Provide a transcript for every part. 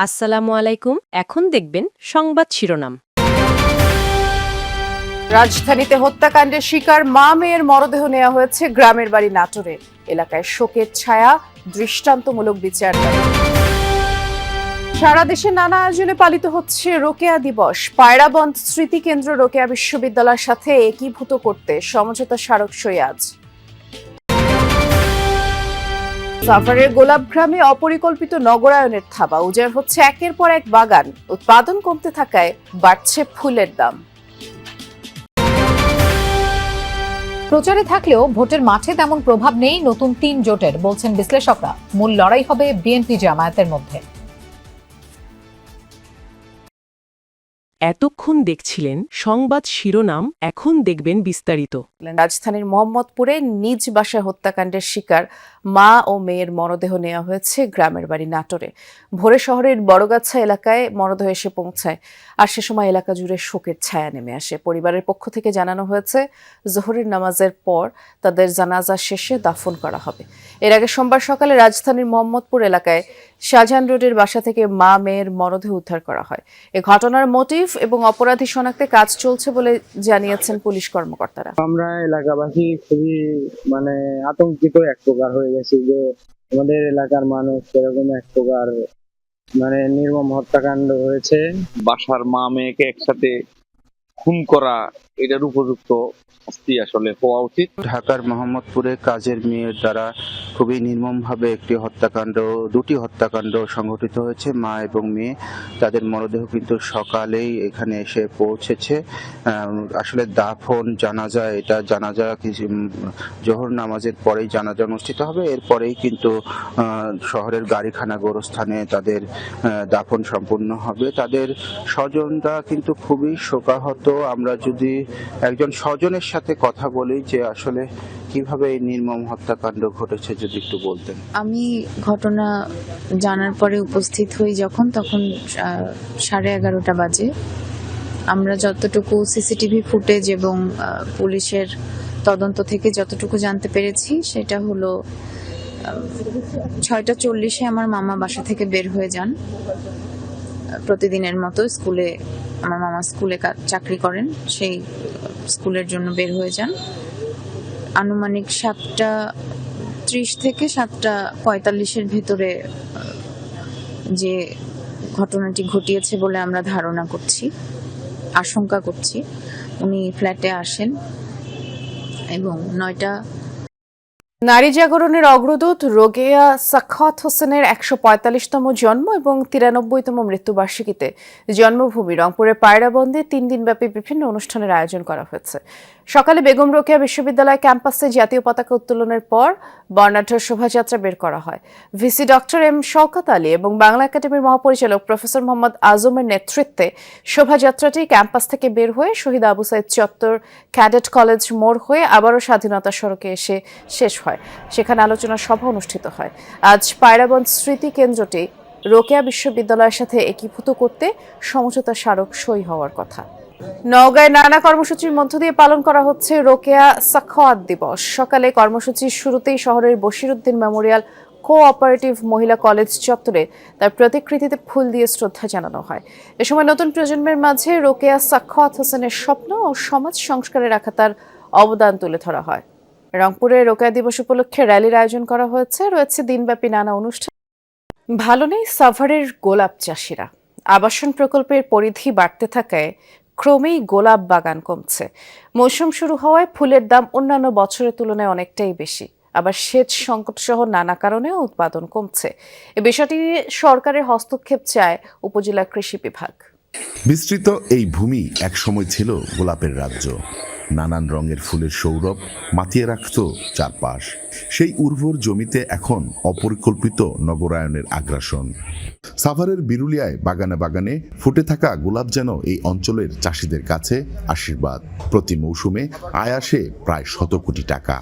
আসসালামু আলাইকুম। এখন দেখবেন সংবাদ শিরোনাম। রাজধানীতে হত্যাকাণ্ডের শিকার মা মেয়ের মরদেহ নেওয়া হয়েছে গ্রামের বাড়ি নাটোরে। এলাকায় শোকের ছায়া, দৃষ্টান্তমূলক বিচার দাবি। সারা দেশে নানা আয়োজনে পালিত হচ্ছে রোকেয়া দিবস। পায়রাবন্দ স্মৃতিকেন্দ্র রোকেয়া বিশ্ববিদ্যালয়ের সাথে একীভূত করতে সমঝোতা স্মারক সই আজ। সাভারের গোলাপগ্রামে অপরিকল্পিত নগরায়নের থাবা। উজাড় হচ্ছে একের পর এক বাগান। উৎপাদন কমতে থাকায় বাড়ছে ফুলের দাম। প্রচারে থাকলেও ভোটের মাঠে তেমন প্রভাব নেই নতুন ৩ জোটের, বলছেন বিশ্লেষকরা। মূল লড়াই হবে বিএনপি জামায়াতের মধ্যে। এতক্ষণ দেখছিলেন সংবাদ শিরোনাম, এখন দেখবেন বিস্তারিত। রাজধানীর মোহাম্মদপুরে নিজ বাসায় হত্যাকাণ্ডের শিকার মা ও মেয়ের মরদেহ নেওয়া হয়েছে গ্রামের বাড়ি নাটোরে। ভোরে শহরের বড়গাছা এলাকায় মরদেহ এসে পৌঁছায়, আর সে সময় এলাকা জুড়ে শোকের ছায়া নেমে আসে। পরিবারের পক্ষ থেকে জানানো হয়েছে জোহরের নামাজের পর তাদের জানাজা শেষে দাফন করা হবে। এর আগে সোমবার সকালে রাজধানীর মোহাম্মদপুর এলাকায় শাহজাহান রোডের বাসা থেকে মা মেয়ের মরদেহ উদ্ধার করা হয়। এ ঘটনার মোটিভ এবং অপরাধী শনাক্তে কাজ চলছে বলে জানিয়েছেন পুলিশ কর্মকর্তারা। আমরা এলাকাবাসী খুবই আতঙ্কিত এক প্রকার হয়ে গেছি যে আমাদের এলাকার মানুষ এরকম এক প্রকার নির্মম হত্যাকাণ্ড হয়েছে। বাসার মা মেয়েকে একসাথে খুন করা, এটার উপযুক্ত শাস্তি আসলে হওয়া উচিত। ঢাকার মোহাম্মদপুরে কাজের মেয়ের দ্বারা খুবই নির্মমভাবে একটি হত্যাকাণ্ড, দুটি হত্যাকাণ্ড সংঘটিত হয়েছে। মা এবং মেয়ে, তাদের মরদেহ কিন্তু সকালেই এখানে এসে পৌঁছেছে। আসলে দাফন জানাজা, এটা জানাজা জোহর নামাজের পরেই জানাজা অনুষ্ঠিত হবে। এরপরেই কিন্তু শহরের গাড়িখানা গোরস্থানে তাদের দাফন সম্পূর্ণ হবে। তাদের স্বজনরা কিন্তু খুবই শোকাহত। আমরা যদি একজন স্বজনের সাথে কথা বলি যে আসলে কিভাবে এই নির্মম হত্যাকাণ্ড ঘটেছে, যদি একটু বলতেন। আমি ঘটনা জানার পরে উপস্থিত হই তখন 11:30 বাজে। আমরা যতটুকু সিসিটিভি ফুটেজ এবং পুলিশের তদন্ত থেকে যতটুকু জানতে পেরেছি সেটা হলো 6:40-এ আমার মামা বাসা থেকে বের হয়ে যান। প্রতিদিনের মতো স্কুলে, আমার মামা স্কুলে চাকরি করেন, সেই স্কুলের জন্য বের হয়ে যান। আনুমানিক 7:30 থেকে 7:45-এর ভেতরে যে ঘটনাটি ঘটিয়েছে বলে আমরা ধারণা করছি, আশঙ্কা করছি, উনি ফ্ল্যাটে আসেন এবং 9টা। নারী জাগরণের অগ্রদূত রোকেয়া সাখাওয়াত হোসেনের 145তম জন্ম এবং 93তম মৃত্যুবার্ষিকীতে জন্মভূমি রংপুরের পায়রাবন্দে 3 দিনব্যাপী বিভিন্ন অনুষ্ঠানের আয়োজন করা হয়েছে। সকালে বেগম রোকেয়া বিশ্ববিদ্যালয় ক্যাম্পাসে জাতীয় পতাকা উত্তোলনের পর বর্ণাঢ্য শোভাযাত্রা বের করা হয়। VC doctor M Shawkat Ali এবং বাংলা একাডেমির মহাপরিচালক প্রফেসর মোহাম্মদ আজমের নেতৃত্বে শোভাযাত্রাটি ক্যাম্পাস থেকে বের হয়ে শহীদ আবু সাইদ চত্বর, ক্যাডেট কলেজ মোড় হয়ে আবারও স্বাধীনতা সড়কে এসে শেষ হয়। সেখানে আলোচনা সভা অনুষ্ঠিত হয়। আজ পায়রাবন্দ স্মৃতি কেন্দ্রটি রোকেয়া বিশ্ববিদ্যালয়ের সাথে একীভূত করতে সমঝোতা স্মারক সই হওয়ার কথা। নওগাঁয় নানা কর্মসূচির মধ্য দিয়ে পালন করা হচ্ছে রোকেয়া সাখাওয়াত দিবস। সকালে কর্মসূচির শুরুতেই শহরের বশিরউদ্দিন মেমোরিয়াল কোঅপারেটিভ মহিলা কলেজ চত্বরে তার প্রতিকৃতিতে ফুল দিয়ে শ্রদ্ধা জানানো হয়। এ সময় নতুন প্রজন্মের মাঝে রোকেয়া সাখাওয়াত হোসেনের স্বপ্ন ও সমাজ সংস্কারে রাখা তার অবদান তুলে ধরা হয়। রংপুরে রোকেয়া দিবস উপলক্ষে র্যালির আয়োজন করা হয়েছে। রয়েছে দিনব্যাপী নানা অনুষ্ঠান। ভালো নেই সাভারের গোলাপ চাষিরা। আবাসন প্রকল্পের পরিধি বাড়তে থাকায় ক্রমেই গোলাপ বাগান কমছে। মৌসুম শুরু হওয়ায় ফুলের দাম অন্যান্য বছরের তুলনায় অনেকটাই বেশি। আবার সেচ সংকট সহ নানা কারণেও উৎপাদন কমছে। এ বিষয়টি নিয়ে সরকারের হস্তক্ষেপ চায় উপজেলা কৃষি বিভাগ। বিস্তৃত এই ভূমি একসময় ছিল গোলাপের রাজ্য। নানান রঙের ফুলের সৌরভ মাতিয়ে রাখত চারপাশ। সেই উর্বর জমিতে এখন অপরিকল্পিত নগরায়নের আগ্রাসন। সাভারের বিরুলিয়ায় বাগানে বাগানে ফুটে থাকা গোলাপ যেন এই অঞ্চলের চাষিদের কাছে আশীর্বাদ। প্রতি মৌসুমে আয় আসে প্রায় 100 কোটি টাকা।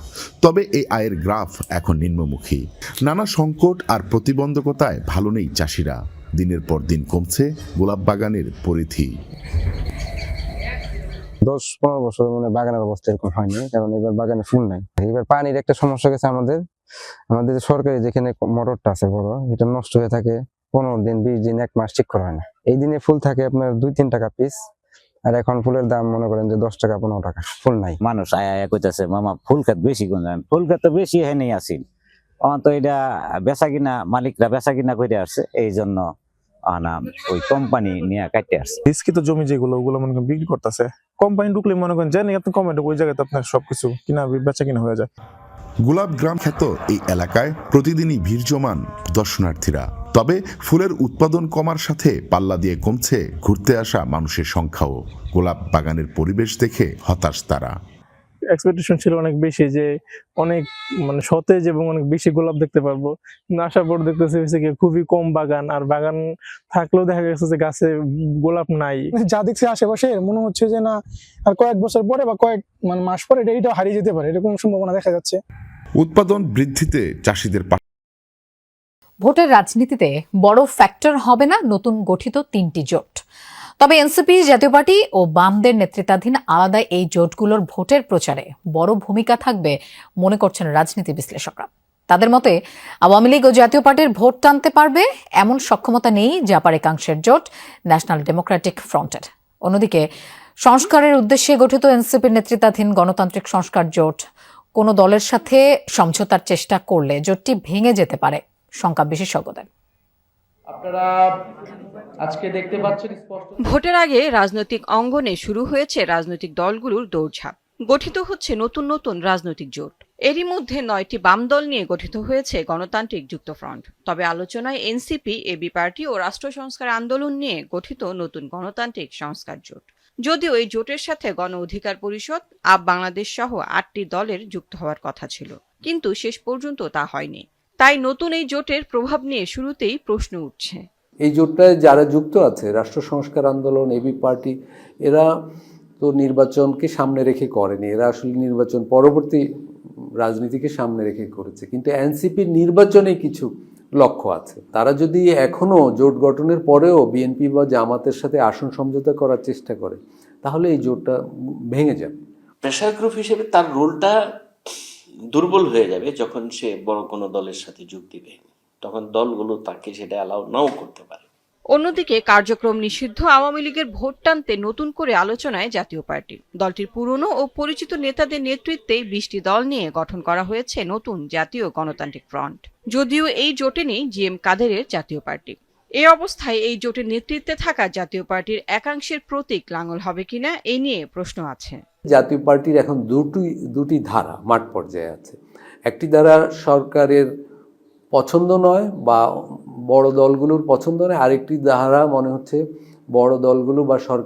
তবে এই আয়ের গ্রাফ এখন নিম্নমুখী। নানা সংকট আর প্রতিবন্ধকতায় ভালো নেই চাষিরা। দিনের পর দিন কমছে গোলাপ বাগানের পরিধি। 10-15 বছর বাগানের অবস্থা এরকম হয়নি, কারণ এবার বাগানে ফুল নাই। এবার পানির একটা সমস্যা গেছে আমাদের সরকারি যেখানে মোটরটা আছে বড়, এটা নষ্ট হয়ে থাকে। 15 দিন 20 দিন 1 মাস ঠিক করা হয় না। এই দিনে ফুল থাকে আপনার 2-3 টাকা পিস, আর এখন ফুলের দাম মনে করেন যে 10 টাকা 15 টাকা, ফুল নাই। মানুষ আয়া আয়া কইতাছে মামা ফুল খাত বেশি কোন ফুল খাত তো বেশি হয় নাই আসিল তো এটা বেচা কিনা মালিকরা বেচা কিনা করে আসছে, এই জন্য ওই কোম্পানি নিয়ে কাটতে আসছে। রিস্কিত জমি যেগুলো ওগুলো মনে করেন বিক্রি করতেছে, কোম্পানি ঢুকলে মনে করেন জানি আপনি কমেন্ট ওই জায়গাতে আপনার সবকিছু কিনা বেচা কিনা হয়ে যায়। গোলাপ গ্রাম খ্যাত এই এলাকায় প্রতিদিনই ভিড় জমান দর্শনার্থীরা। তবে ফুলের উৎপাদন কমার সাথে পাল্লা দিয়ে কমছে ঘুরতে আসা মানুষের সংখ্যাও। গোলাপ বাগানের পরিবেশ দেখে হতাশ তারা। এক্সপেকটেশন ছিল অনেক বেশি যে অনেক মানে সতেজ এবং অনেক বেশি গোলাপ দেখতে পারবো, কিন্তু আসার পর দেখতেছি হচ্ছে কি খুবই কম বাগান, আর বাগান থাকলেও দেখা গেছে যে গাছে গোলাপ নাই। যা দেখছি আশেপাশে মনে হচ্ছে যে না আর কয়েক বছর পরে বা কয়েক মাস পরে এটা হারিয়ে যেতে পারে, এরকম সম্ভাবনা দেখা যাচ্ছে। উৎপাদন বৃদ্ধিতে চাষিদের ভোটের রাজনীতিতে বড় ফ্যাক্টর হবে না নতুন গঠিত 3টি জোট। তবে এনসিপি, জাতীয় পার্টি ও বামদের নেতৃত্বাধীন আলাদা এই জোটগুলোর ভোটের প্রচারে বড় ভূমিকা থাকবে মনে করছেন রাজনীতি বিশ্লেষকরা। তাদের মতে আওয়ামী লীগ ও জাতীয় পার্টির ভোট টানতে পারবে এমন সক্ষমতা নেই জাপার একাংশের জোট ন্যাশনাল ডেমোক্রেটিক ফ্রন্টের। অন্যদিকে সংস্কারের উদ্দেশ্যে গঠিত এনসিপির নেতৃত্বাধীন গণতান্ত্রিক সংস্কার জোট কোনো দলের সাথে সমঝোতার চেষ্টা করলে জোটটি ভেঙে যেতে পারে শঙ্কা বিশেষজ্ঞদের। আপনারা আজকে দেখতে পাচ্ছেন ভোটের আগে রাজনৈতিক অঙ্গনে শুরু হয়েছে রাজনৈতিক দলগুলোর দৌড়ঝাঁপ। গঠিত হচ্ছে নতুন নতুন রাজনৈতিক জোট। এরই মধ্যে 9টি বাম দল নিয়ে গঠিত হয়েছে গণতান্ত্রিক যুক্তফ্রন্ট। তবে আলোচনায় এনসিপি, এবি পার্টি ও রাষ্ট্র সংস্কার আন্দোলন নিয়ে গঠিত নতুন গণতান্ত্রিক সংস্কার জোট। যদিও এই জোটের সাথে গণ অধিকার পরিষদ, আপ বাংলাদেশ সহ 8টি দলের যুক্ত হওয়ার কথা ছিল, কিন্তু শেষ পর্যন্ত তা হয়নি। তাই নতুন এই জোটের প্রভাব নিয়ে শুরুতেই প্রশ্ন উঠছে। এই জোটটায় যারা যুক্ত আছে, রাষ্ট্র সংস্কার আন্দোলন, এবি পার্টি, এরা তো নির্বাচনকে সামনে রেখে করেনি, এরা আসলে নির্বাচন পরবর্তী রাজনীতিকে সামনে রেখে করেছে। কিন্তু এনসিপির নির্বাচনে কিছু লক্ষ্য আছে। তারা যদি এখনো জোট গঠনের পরেও বিএনপি বা জামাতের সাথে আসন সমঝোতা করার চেষ্টা করে, তাহলে এই জোটটা ভেঙে যাবে। প্রেসার গ্রুপ হিসেবে তার রোলটা দুর্বল হয়ে যাবে যখন সে বড় কোনো দলের সাথে যোগ দিবে, তখন দলগুলো তাকে সেটা অ্যালাউ নাও করতে পারে। অন্যদিকে কার্যক্রম নিষিদ্ধ আওয়ামী লীগের ভোট টানতে নতুন করে আলোচনায় জাতীয় পার্টি। দলটির পুরনো ও পরিচিত নেতাদের নেতৃত্বে 20টি দল নিয়ে গঠন করা হয়েছে নতুন জাতীয় গণতান্ত্রিক ফ্রন্ট। যদিও এই জোটে নেই জিএম কাদেরের জাতীয় পার্টি। এই অবস্থায় এই জোটের নেতৃত্বে থাকা জাতীয় পার্টির একাংশের প্রতীক লাঙ্গল হবে কিনা এ নিয়ে প্রশ্ন আছে। জাতীয় পার্টির এখন দুটি ধারা মাঠ পর্যায়ে আছে। একটি ধারা সরকারের পছন্দ নয় বা বড় দলগুলোর পছন্দ নয়, আরেকটি ধারা মনে হচ্ছে বড় দলগুলো বা সরকার